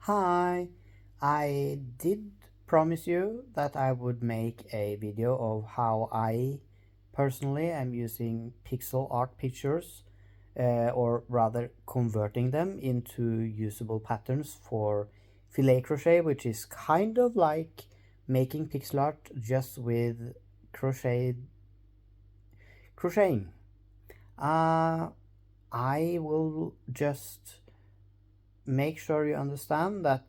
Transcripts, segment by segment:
Hi, I did promise you that I would make a video of how I personally am using pixel art pictures, or rather converting them into usable patterns for filet crochet, which is kind of like making pixel art just with crocheting. I will just make sure you understand that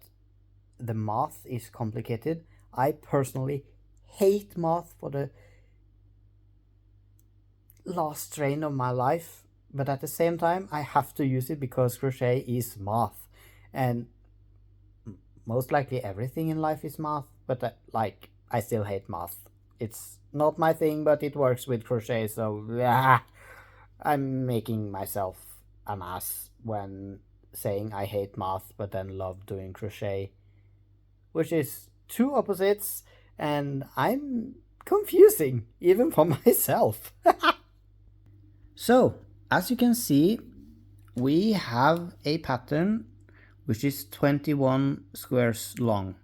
the math is complicated. I personally hate math for the last strain of my life, but at the same time I have to use it because crochet is math, and most likely everything in life is math, but I still hate math. It's not my thing, but it works with crochet, so I'm making myself an ass when saying I hate math but then love doing crochet, which is two opposites, and I'm confusing even for myself. So, as you can see, we have a pattern which is 21 squares long,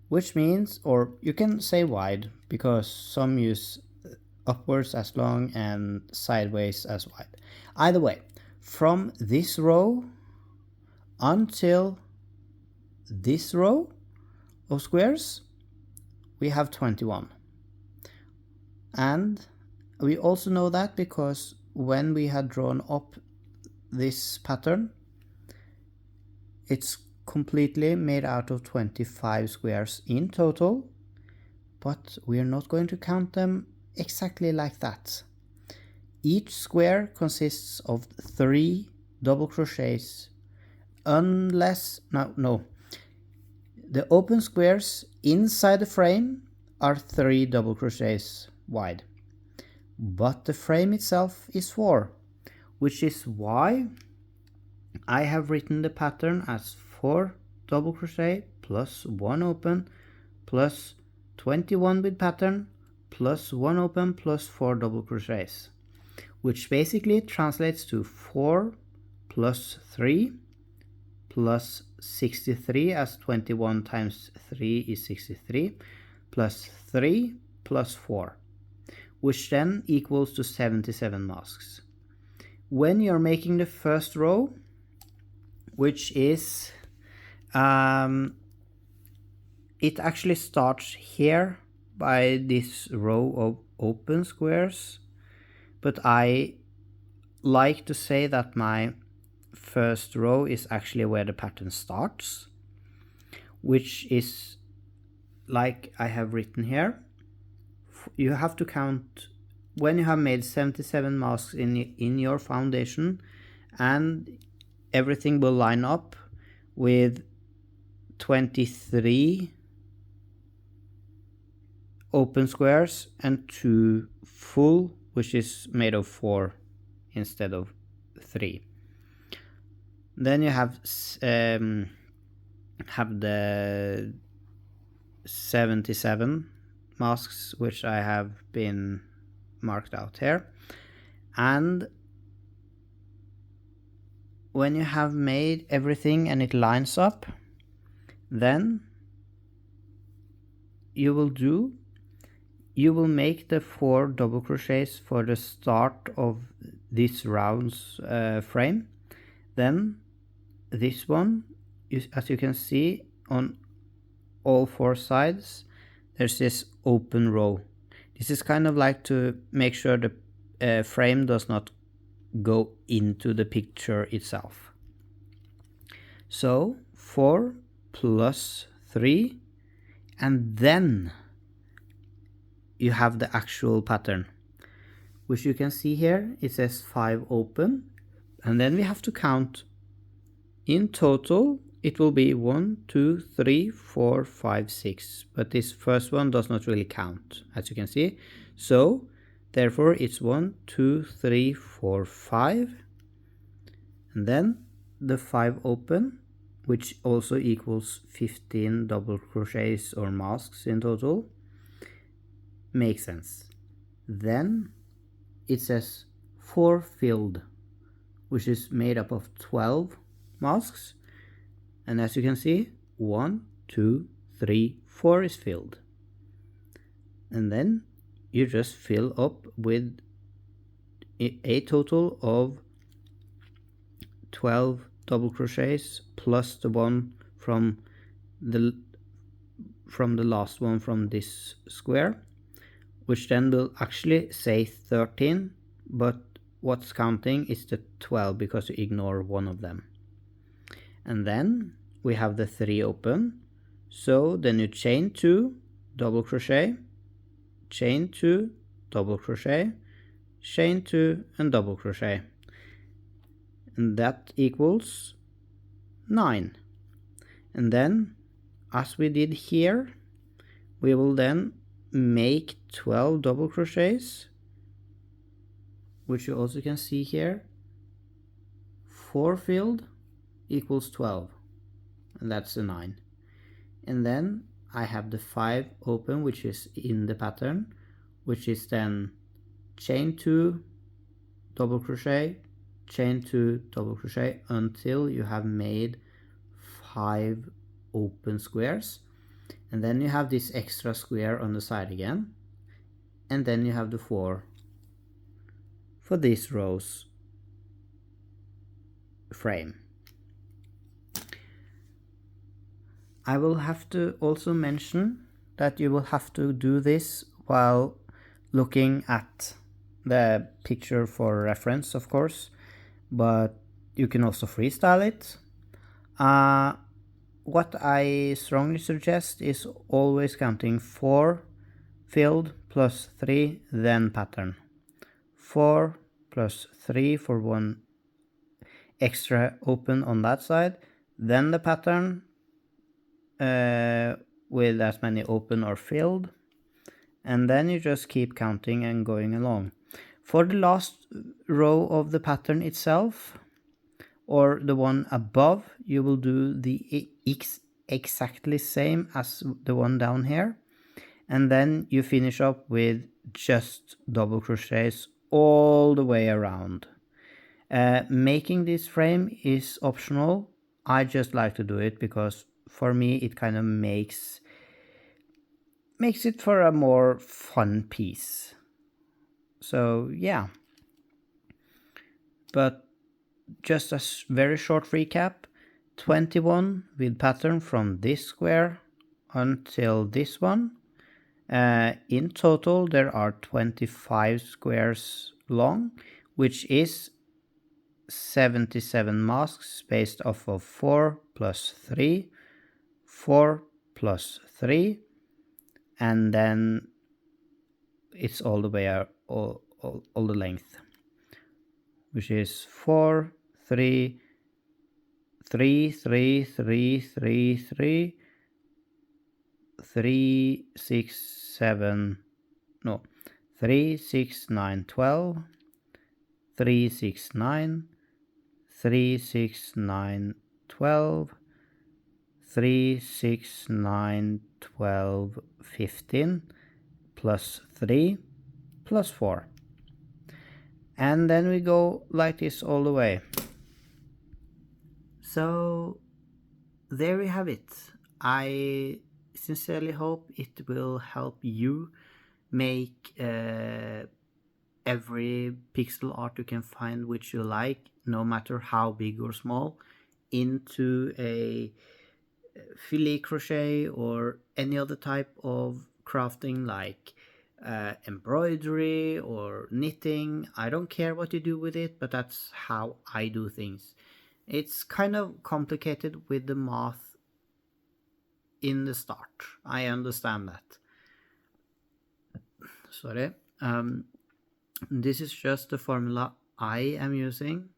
which means, or you can say wide, because some use upwards as long and sideways as wide. Either way, from this row until this row of squares, we have 21. And we also know that because when we had drawn up this pattern, it's completely made out of 25 squares in total, but we are not going to count them exactly like that. Each square consists of 3 double crochets, unless, no, the open squares inside the frame are 3 double crochets wide, but the frame itself is 4, which is why I have written the pattern as 4 double crochet plus 1 open plus 21 with pattern plus 1 open plus 4 double crochets, which basically translates to 4 plus 3 plus 63, as 21 times 3 is 63, plus 3 plus 4, which then equals to 77 masks. When you're making the first row, which is, it actually starts here by this row of open squares, but I like to say that my first row is actually where the pattern starts, which is like I have written here. You have to count when you have made 77 masks in your foundation, and everything will line up with 23 open squares and 2 full, which is made of 4 instead of 3. Then you have the 77 masks, which I have been marked out here. And when you have made everything and it lines up, then you will make the 4 double crochets for the start of this round's frame. Then this one, as you can see, on all 4 sides there's this open row. This is kind of like to make sure the frame does not go into the picture itself. So 4 plus 3, and then you have the actual pattern, which you can see here. It says 5 open, and then we have to count. In total it will be 1, 2, 3, 4, 5, 6, but this first one does not really count, as you can see. So therefore it's 1, 2, 3, 4, 5, and then the 5 open, which also equals 15 double crochets or masks in total. Makes sense. Then it says 4 filled, which is made up of 12 masks, and as you can see, 1, 2, 3, 4 is filled. And then you just fill up with a total of 12 double crochets plus the one from the last one from this square, which then will actually say 13, but what's counting is the 12 because you ignore one of them. And then we have the 3 open, so then you chain 2, double crochet, chain 2, double crochet, chain 2 and double crochet, and that equals 9. And then, as we did here, we will then make 12 double crochets, which you also can see here. 4 filled equals 12, and that's the 9. And then I have the 5 open, which is in the pattern, which is then chain 2, double crochet, chain 2, double crochet until you have made 5 open squares. And then you have this extra square on the side again, and then you have the 4 for this row's frame. I will have to also mention that you will have to do this while looking at the picture for reference, of course, but you can also freestyle it. What I strongly suggest is always counting 4 filled plus 3, then pattern. 4 plus 3 for one extra open on that side, then the pattern with as many open or filled, and then you just keep counting and going along. For the last row of the pattern itself, or the one above, you will do the exactly same as the one down here, and then you finish up with just double crochets all the way around. Making this frame is optional. I just like to do it because for me it kind of makes it for a more fun piece. So yeah, but just a very short recap: 21 with pattern from this square until this one. In total there are 25 squares long, which is 77 masks based off of 4 plus 3, 4 plus 3, and then it's all the way out, all the length, which is 4, 3, 3, 3, 3, 3, 3, 3, 6, 7, no, 3, 6, 9, 12, 3, 6, 9, 3, 6, 9, 12, 3, 6, 9, 12, 15, plus 3, plus 4. And then we go like this all the way. So there we have it. I sincerely hope it will help you make every pixel art you can find which you like, no matter how big or small, into a filet crochet or any other type of crafting, like embroidery or knitting. I don't care what you do with it, but that's how I do things. It's kind of complicated with the math in the start. I understand that. Sorry. This is just the formula I am using.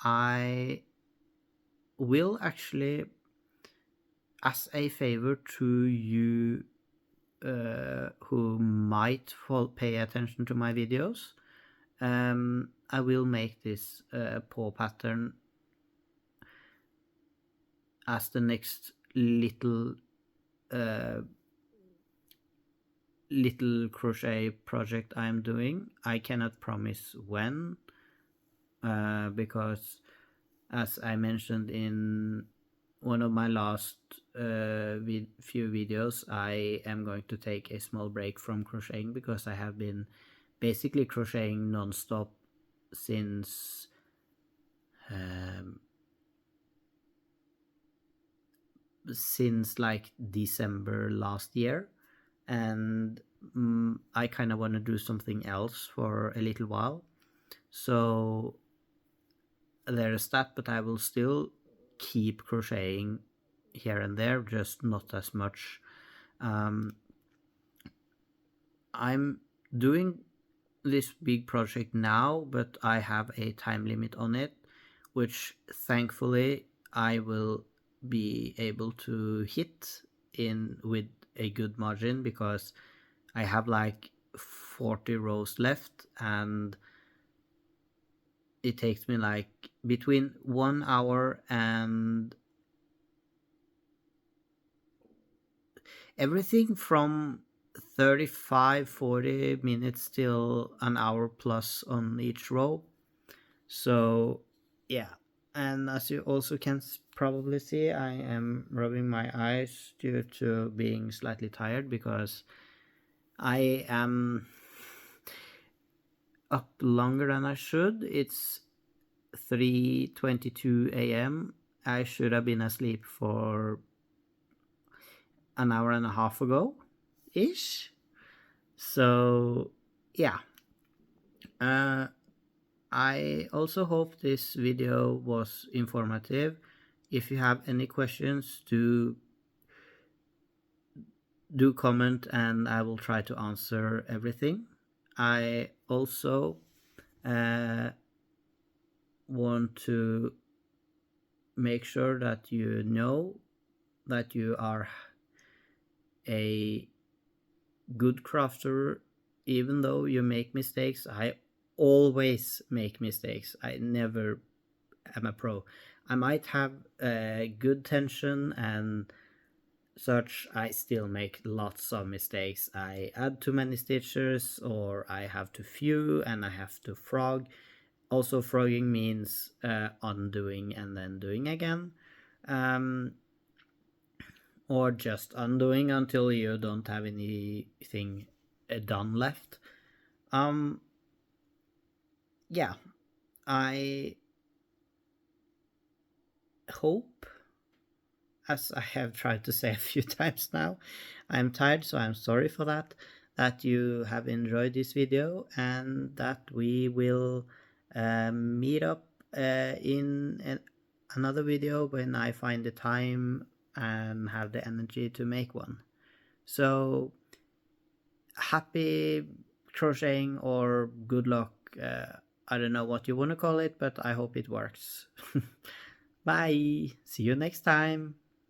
I will actually, as a favor to you who might pay attention to my videos, I will make this paw pattern as the next little crochet project I'm doing. I cannot promise when, because as I mentioned in one of my last few videos, I am going to take a small break from crocheting because I have been basically crocheting non-stop since like December last year, and I kind of want to do something else for a little while. So there is that, but I will still keep crocheting here and there, just not as much. I'm doing this big project now, but I have a time limit on it, which thankfully I will be able to hit in with a good margin, because I have like 40 rows left, and it takes me like between 1 hour and everything from 35-40 minutes till an hour plus on each row. So yeah, and as you also can probably see, I am rubbing my eyes due to being slightly tired, because I am up longer than I should. It's 3:22 a.m. I should have been asleep for an hour and a half ago ish. So yeah, I also hope this video was informative. If you have any questions, do comment, and I will try to answer everything. I also want to make sure that you know that you are a good crafter, even though you make mistakes. I always make mistakes. I never am a pro. I might have good tension and such. I still make lots of mistakes. I add too many stitches, or I have too few, and I have to frog. Also, frogging means undoing and then doing again, or just undoing until you don't have anything done left. Yeah, I hope, as I have tried to say a few times now, I'm tired, so I'm sorry for that you have enjoyed this video, and that we will meet up in another video when I find the time and have the energy to make one. So happy crocheting, or good luck. I don't know what you want to call it, but I hope it works. Bye. See you next time.